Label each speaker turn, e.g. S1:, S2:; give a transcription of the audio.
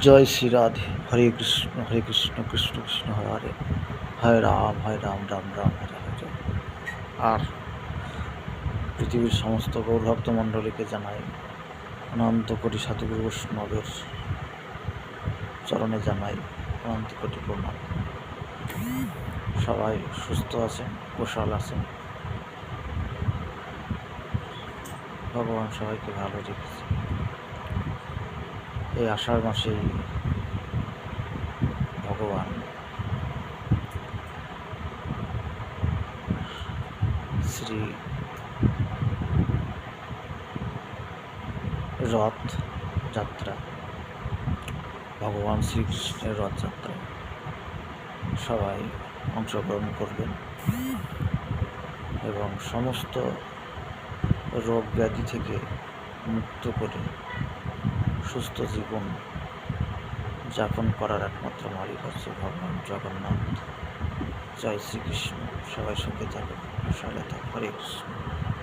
S1: জয় শ্রী রাধে। হরে কৃষ্ণ কৃষ্ণ কৃষ্ণ হরে হরে, হরে রাম রাম রাম হরে হরে। আর পৃথিবীর সমস্ত গৌরভক্ত মণ্ডলীকে জানাই অনন্ত কোটি সাধুগুরু বৈষ্ণবের চরণে জানাই অনন্ত কোটি প্রণাম। সবাই সুস্থ আছেন, কুশল আছেন, ভগবান সবাইকে ভালো রেখেছে। এই আষাঢ় মাসেই ভগবান শ্রী রথ যাত্রা, ভগবান শ্রীকৃষ্ণের রথযাত্রায় সবাই অংশগ্রহণ করবেন এবং সমস্ত রোগ ব্যাধি থেকে মুক্ত করে সুস্থ জীবন যাপন করার একমাত্র মালিক হচ্ছে ভগবান জগন্নাথ। জয় শ্রীকৃষ্ণ। সবাই সঙ্গে যাবেন, হরে কৃষ্ণ।